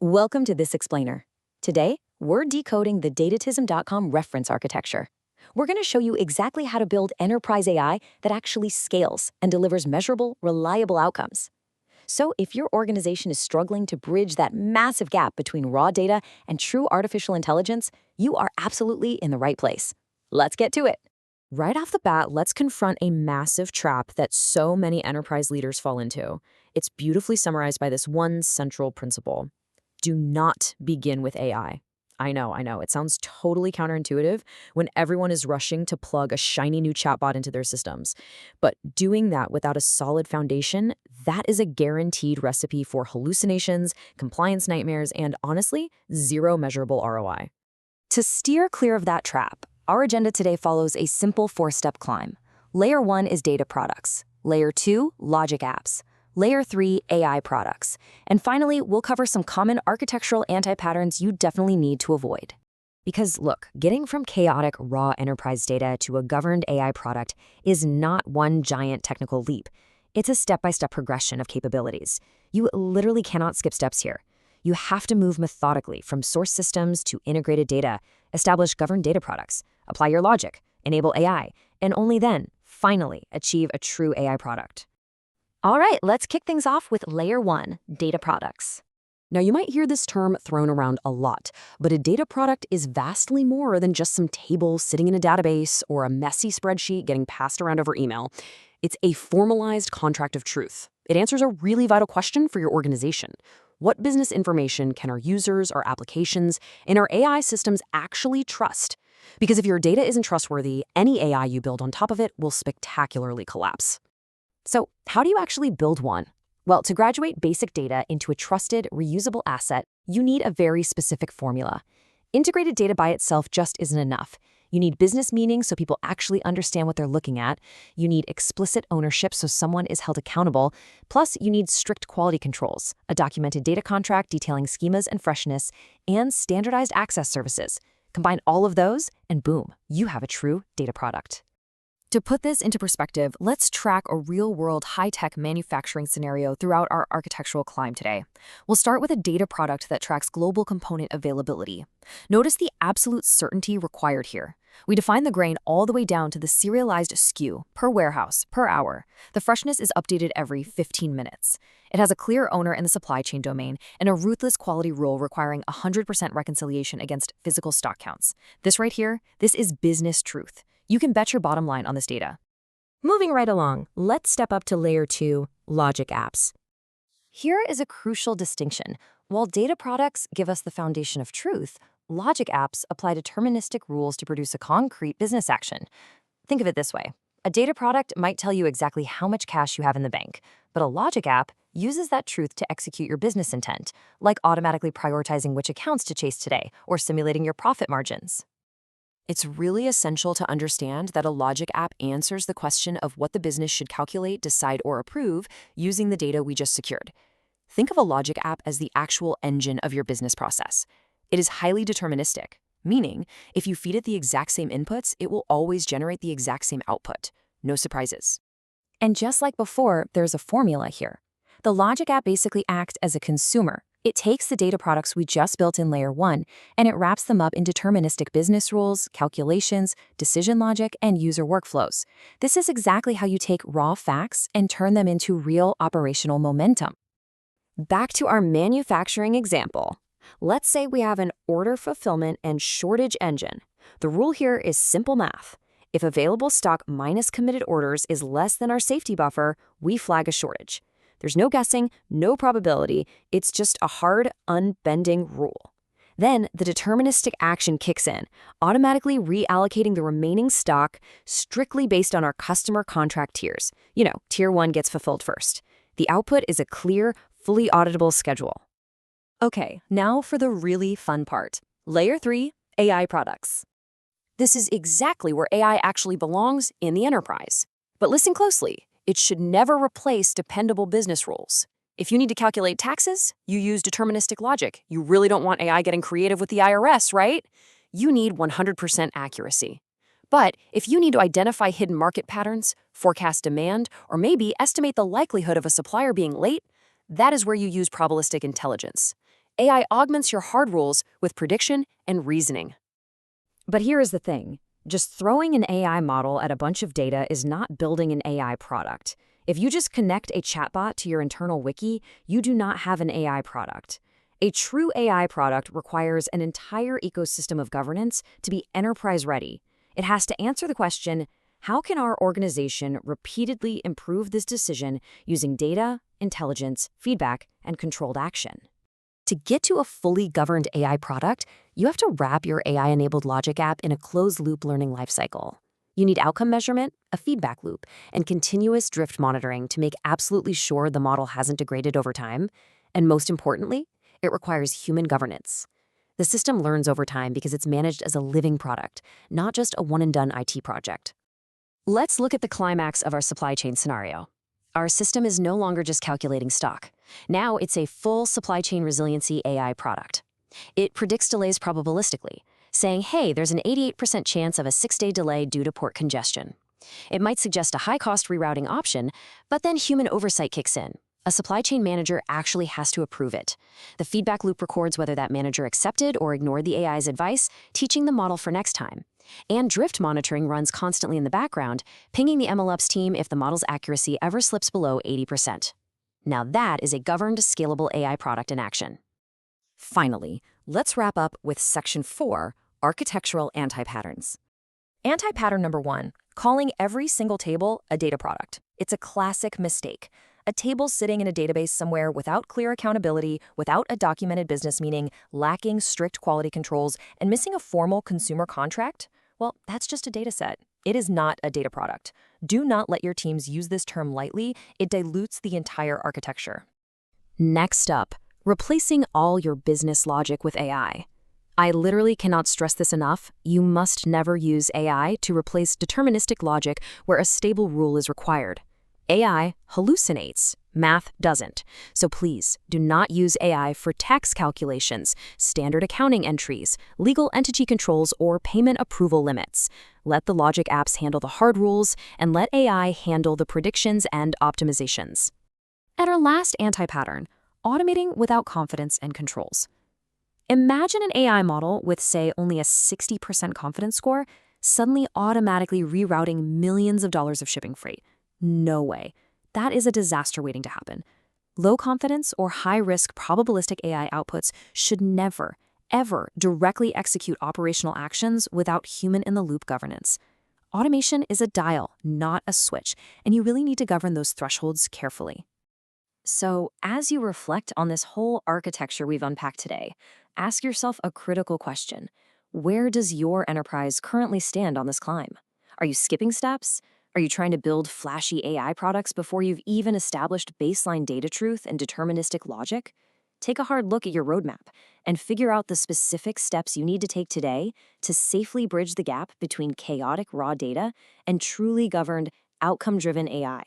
Welcome to This Explainer. Today, we're decoding the Datatism.com reference architecture. We're going to show you exactly how to build enterprise AI that actually scales and delivers measurable, reliable outcomes. So if your organization is struggling to bridge that massive gap between raw data and true artificial intelligence, you are absolutely in the right place. Let's get to it. Right off the bat, let's confront a massive trap that so many enterprise leaders fall into. It's beautifully summarized by this one central principle. Do not begin with AI. I know, it sounds totally counterintuitive when everyone is rushing to plug a shiny new chatbot into their systems. But doing that without a solid foundation, that is a guaranteed recipe for hallucinations, compliance nightmares, and honestly, zero measurable ROI. To steer clear of that trap, our agenda today follows a simple four-step climb. Layer 1 is data products. Layer 2, logic apps. Layer 3, AI products. And finally, we'll cover some common architectural anti-patterns you definitely need to avoid. Because look, getting from chaotic raw enterprise data to a governed AI product is not one giant technical leap. It's a step-by-step progression of capabilities. You literally cannot skip steps here. You have to move methodically from source systems to integrated data, establish governed data products, apply your logic, enable AI, and only then, finally, achieve a true AI product. All right, let's kick things off with Layer 1, data products. Now, you might hear this term thrown around a lot, but a data product is vastly more than just some table sitting in a database or a messy spreadsheet getting passed around over email. It's a formalized contract of truth. It answers a really vital question for your organization. What business information can our users, our applications, and our AI systems actually trust? Because if your data isn't trustworthy, any AI you build on top of it will spectacularly collapse. So, how do you actually build one? Well, to graduate basic data into a trusted, reusable asset, you need a very specific formula. Integrated data by itself just isn't enough. You need business meaning so people actually understand what they're looking at. You need explicit ownership so someone is held accountable. Plus, you need strict quality controls, a documented data contract detailing schemas and freshness, and standardized access services. Combine all of those, and boom, you have a true data product. To put this into perspective, let's track a real-world high-tech manufacturing scenario throughout our architectural climb today. We'll start with a data product that tracks global component availability. Notice the absolute certainty required here. We define the grain all the way down to the serialized SKU, per warehouse, per hour. The freshness is updated every 15 minutes. It has a clear owner in the supply chain domain and a ruthless quality rule requiring 100% reconciliation against physical stock counts. This right here, this is business truth. You can bet your bottom line on this data. Moving right along, let's step up to Layer 2, logic apps. Here is a crucial distinction. While data products give us the foundation of truth, logic apps apply deterministic rules to produce a concrete business action. Think of it this way. A data product might tell you exactly how much cash you have in the bank, but a logic app uses that truth to execute your business intent, like automatically prioritizing which accounts to chase today or simulating your profit margins. It's really essential to understand that a logic app answers the question of what the business should calculate, decide, or approve using the data we just secured. Think of a logic app as the actual engine of your business process. It is highly deterministic, meaning if you feed it the exact same inputs, it will always generate the exact same output. No surprises. And just like before, there's a formula here. The logic app basically acts as a consumer. It takes the data products we just built in Layer 1, and it wraps them up in deterministic business rules, calculations, decision logic, and user workflows. This is exactly how you take raw facts and turn them into real operational momentum. Back to our manufacturing example. Let's say we have an order fulfillment and shortage engine. The rule here is simple math. If available stock minus committed orders is less than our safety buffer, we flag a shortage. There's no guessing, no probability, it's just a hard, unbending rule. Then the deterministic action kicks in, automatically reallocating the remaining stock strictly based on our customer contract tiers. Tier 1 gets fulfilled first. The output is a clear, fully auditable schedule. Okay, now for the really fun part. Layer 3, AI products. This is exactly where AI actually belongs in the enterprise. But listen closely. It should never replace dependable business rules. If you need to calculate taxes, you use deterministic logic. You really don't want AI getting creative with the IRS, right? You need 100% accuracy. But if you need to identify hidden market patterns, forecast demand, or maybe estimate the likelihood of a supplier being late, that is where you use probabilistic intelligence. AI augments your hard rules with prediction and reasoning. But here is the thing. Just throwing an AI model at a bunch of data is not building an AI product. If you just connect a chatbot to your internal wiki, you do not have an AI product. A true AI product requires an entire ecosystem of governance to be enterprise-ready. It has to answer the question, how can our organization repeatedly improve this decision using data, intelligence, feedback, and controlled action? To get to a fully governed AI product, you have to wrap your AI-enabled logic app in a closed-loop learning lifecycle. You need outcome measurement, a feedback loop, and continuous drift monitoring to make absolutely sure the model hasn't degraded over time. And most importantly, it requires human governance. The system learns over time because it's managed as a living product, not just a one-and-done IT project. Let's look at the climax of our supply chain scenario. Our system is no longer just calculating stock. Now it's a full supply chain resiliency AI product. It predicts delays probabilistically, saying, hey, there's an 88% chance of a 6-day delay due to port congestion. It might suggest a high-cost rerouting option, but then human oversight kicks in. A supply chain manager actually has to approve it. The feedback loop records whether that manager accepted or ignored the AI's advice, teaching the model for next time. And drift monitoring runs constantly in the background, pinging the MLOps team if the model's accuracy ever slips below 80%. Now that is a governed, scalable AI product in action. Finally, let's wrap up with Section 4, Architectural Anti-Patterns. Anti-pattern number 1, calling every single table a data product. It's a classic mistake. A table sitting in a database somewhere without clear accountability, without a documented business meaning, lacking strict quality controls, and missing a formal consumer contract? Well, that's just a data set. It is not a data product. Do not let your teams use this term lightly. It dilutes the entire architecture. Next up, replacing all your business logic with AI. I literally cannot stress this enough. You must never use AI to replace deterministic logic where a stable rule is required. AI hallucinates, math doesn't. So please, do not use AI for tax calculations, standard accounting entries, legal entity controls, or payment approval limits. Let the logic apps handle the hard rules, and let AI handle the predictions and optimizations. And our last anti-pattern, automating without confidence and controls. Imagine an AI model with, say, only a 60% confidence score, suddenly automatically rerouting millions of dollars of shipping freight. No way. That is a disaster waiting to happen. Low confidence or high risk probabilistic AI outputs should never, ever directly execute operational actions without human in the loop governance. Automation is a dial, not a switch, and you really need to govern those thresholds carefully. So, as you reflect on this whole architecture we've unpacked today, ask yourself a critical question. Where does your enterprise currently stand on this climb? Are you skipping steps? Are you trying to build flashy AI products before you've even established baseline data truth and deterministic logic? Take a hard look at your roadmap and figure out the specific steps you need to take today to safely bridge the gap between chaotic raw data and truly governed, outcome-driven AI.